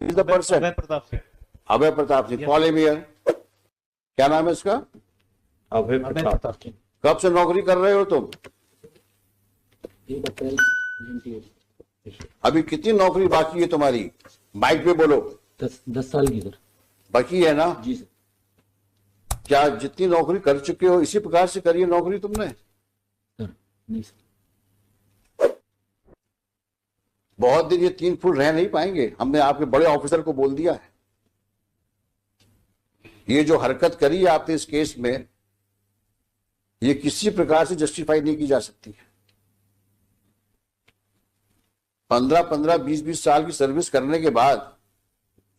Is the person? Abhay Pratap Singh. Abhay Pratap Singh. Call him here. क्या नाम है इसका? अभय अभय प्रताप। प्रताप सिंह। कब से नौकरी कर रहे हो तुम? 1 अप्रैल 98। अभी कितनी नौकरी बाकी है तुम्हारी? माइक पे बोलो। 10 साल की सर। बाकी है ना? जी सर। क्या जितनी नौकरी कर चुके हो इसी प्रकार से करी है नौकरी तुमने? सर नहीं सर। बहुत दिन ये 3 फुट रह नहीं पाएंगे। हमने आपके बड़े ऑफिसर को बोल दिया है। ये जो हरकत करी है आपने इस केस में, ये किसी प्रकार से जस्टिफाई नहीं की जा सकती है। 15-15, 20-20 साल की सर्विस करने के बाद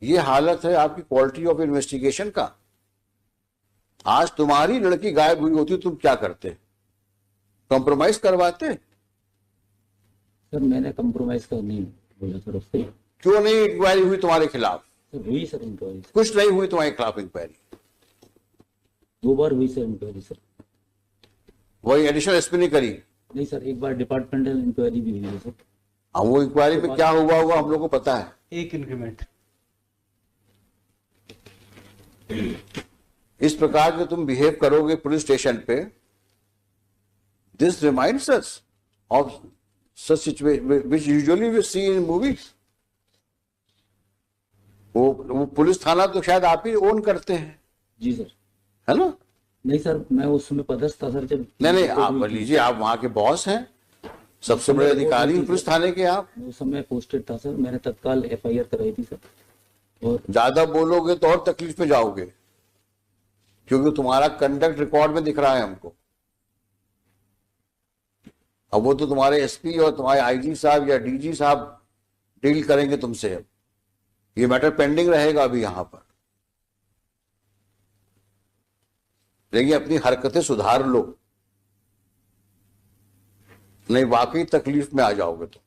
ये हालत है आपकी क्वालिटी ऑफ इन्वेस्टिगेशन का। आज तुम्हारी लड़की गायब हुई होती तुम क्या करते? कॉम्प्रोमाइज करवाते? सर मैंने कंप्रोमाइज कर नहीं बोला सर उससे। क्यों नहीं इंक्वायरी हुई तुम्हारे खिलाफ? सर हुई सर इंक्वायरी। कुछ नहीं हुई तुम्हारे खिलाफ इंक्वायरी? 2 बार हुई सर इंक्वायरी सर। वही एडिशनल एसपी ने करी? नहीं सर, एक बार डिपार्टमेंटल इंक्वायरी भी हुई है सर। अब वो इंक्वायरी में क्या हुआ होगा हम लोग को पता है। एक इंक्रीमेंट। इस प्रकार के तुम बिहेव करोगे पुलिस स्टेशन पे, this reminds us of such situation which usually we see in movies. वो पुलिस थाना तो शायद आप ही ओन करते हैं, जी सर। है ना? नहीं सर, मैं उस समय पदस्थ था सर जब। नहीं, आप लीजिए, आप वहां के बॉस हैं, सबसे बड़े अधिकारी पुलिस थाने के आप। उस समय पोस्टेड था सर, मैंने तत्काल FIR कराई थी सर। और ज्यादा बोलोगे तो और तकलीफ में जाओगे, क्योंकि तुम्हारा कंडक्ट रिकॉर्ड में दिख रहा है हमको। अब वो तो तुम्हारे एसपी और तुम्हारे IG साहब या DG साहब डील करेंगे तुमसे। अब ये मैटर पेंडिंग रहेगा अभी यहां पर। लेकिन अपनी हरकतें सुधार लो, नहीं वाकई तकलीफ में आ जाओगे तुम।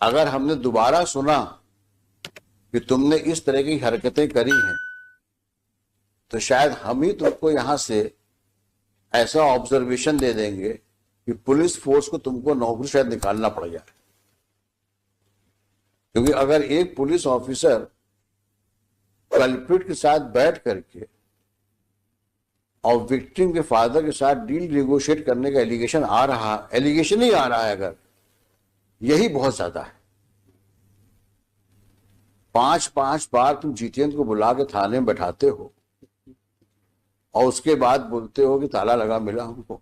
अगर हमने दोबारा सुना कि तुमने इस तरह की हरकतें करी हैं, तो शायद हम ही तुमको यहां से ऐसा ऑब्जर्वेशन दे देंगे कि पुलिस फोर्स को तुमको नौकरी शायद निकालना पड़ जाए। क्योंकि अगर एक पुलिस ऑफिसर कल्प्रिट के साथ बैठ करके और विक्टिम के फादर के साथ डील नेगोशिएट करने का एलिगेशन ही आ रहा है, अगर यही बहुत ज्यादा है। 5-5 बार तुम जितेंद्र को बुला के थाने में बैठाते हो और उसके बाद बोलते हो कि ताला लगा मिला हमको।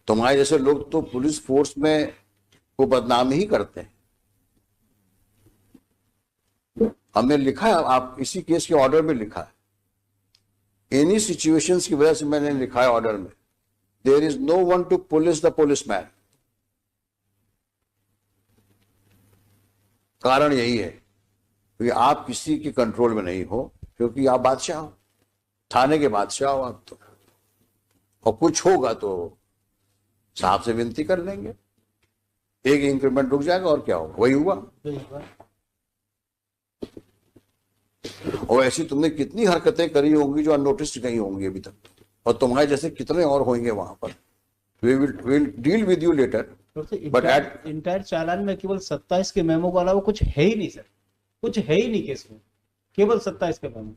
तुम्हारे जैसे लोग तो पुलिस फोर्स में को बदनाम ही करते हैं। हमने लिखा है, आप इसी केस के ऑर्डर में लिखा है, एनी सिचुएशंस की वजह से मैंने लिखा है ऑर्डर में, there is no one to police the policeman. कारण यही है कि आप किसी के कंट्रोल में नहीं हो, क्योंकि आप बादशाह हो, थाने के बादशाह हो आप तो। और कुछ होगा तो साहब से विनती कर लेंगे, एक इंक्रीमेंट रुक जाएगा और क्या होगा। वही हुआ। और ऐसी तुमने कितनी हरकतें करी होंगी जो अननोटिस्ड गई होंगी अभी तक, और तुम्हारे जैसे कितने और होंगे वहां पर। We will deal with you later. But at entire चालान में केवल 27 के मेमो का अलावा कुछ है ही नहीं सर, कुछ है ही नहीं केस में, केवल 27 के मेमो।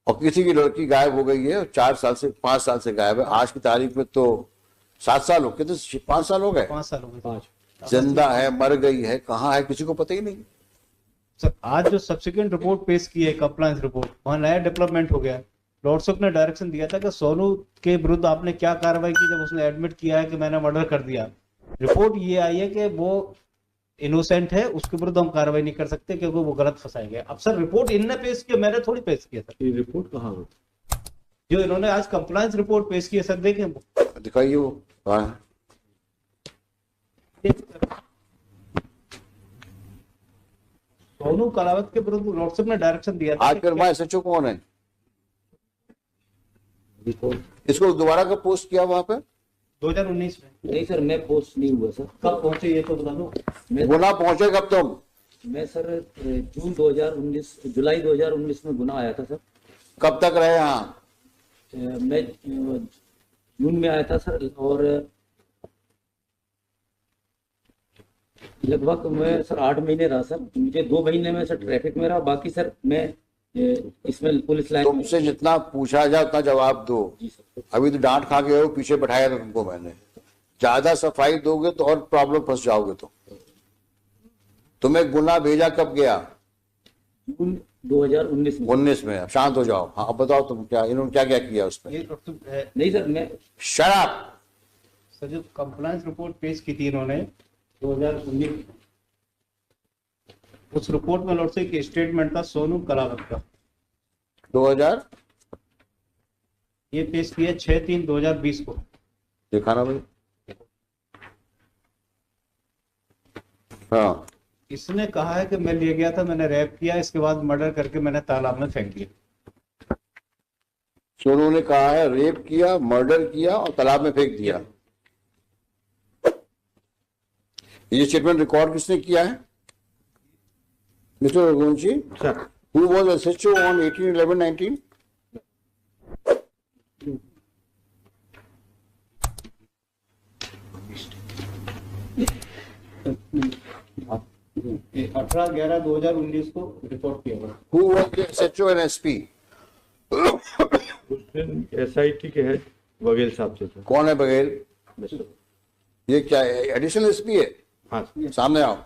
और किसी की लड़की गायब हो गई है, 4 साल से 5 साल से गायब है, आज की तारीख में तो 7 साल हो गए, तो 5 साल हो गए। 5 साल हो गए। 5 जिंदा है, मर गई है, कहाँ है, किसी को पता ही नहीं। सर आज जो सब्सिक्वेंट रिपोर्ट पेश की है, कंप्लायंस रिपोर्ट, वहां नया डेवलपमेंट हो गया। लॉर्डशिप ने डायरेक्शन दिया था कि सोनू के विरुद्ध आपने क्या कार्रवाई की जब उसने एडमिट किया है कि मैंने मर्डर कर दिया। रिपोर्ट ये आई है कि वो इनोसेंट है, उसके विरुद्ध हम कार्रवाई नहीं कर सकते क्योंकि वो गलत फंसाए गए। अब सर रिपोर्ट इनने पेश किया, मैंने थोड़ी पेश किया सर। ये रिपोर्ट कहाँ है? जो इन्होंने आज कंप्लायंस रिपोर्ट पेश की है सर, देखें दिखाइए वो कहाँ है। सोनू कलावत के विरुद्ध लॉर्डशिप ने डायरेक्शन दिया था। आज फिर वहां SHO कौन है? रिपोर्ट इसको दोबारा कब पोस्ट किया वहां पे? 2019 में। नहीं सर, मैं पोस्ट नहीं हुआ सर। कब पहुंचे ये तो बता दो। गुना पहुंचे कब तुम? मैं सर जुलाई 2019 में गुना आया था सर। कब तक रहे यहाँ? मैं जून में आया था सर, और लगभग मैं सर 8 महीने रहा सर। मुझे 2 महीने में सर ट्रैफिक में रहा, बाकी सर मैं इसमें पुलिस लाइन में। तुमसे जितना पूछा जाए उतना जवाब दो। जी सर। अभी तो डांट खा के हो, पीछे बैठाया था तुमको मैंने। ज्यादा सफाई दोगे तो और प्रॉब्लम फंस जाओगे। तो तुम्हें गुना भेजा कब गया? जून 2019 में। 19 में। अब शांत हो जाओ। हाँ अब बताओ तुम क्या, इन्होंने क्या क्या किया उसमें? ये डॉक्टर नहीं सर, मैं शराब। सर जो कंप्लायंस रिपोर्ट पेश की थी इन्होंने 2019, उस रिपोर्ट में लॉर्ड से एक स्टेटमेंट था सोनू कलावत का, 2000 ये पेश किया 6/3/2020 को। दिखाना भाई। हाँ, इसने कहा है कि मैं ले गया था, मैंने रैप किया, इसके बाद मर्डर करके मैंने तालाब में फेंक दिया। सोनू ने कहा है रेप किया, मर्डर किया और तालाब में फेंक दिया। ये स्टेटमेंट रिकॉर्ड किसने किया है? Mister Raghuvanshi sir. Who was SHO on 18/11/19? आप 18/11/2019 को रिपोर्ट किया गया। Who was the SHO and SP? उस दिन SIT के हेड बघेल साहब थे सर। कौन है बघेल? बस। ये क्या एडिशनल एसपी है? हाँ सर। सामने आओ।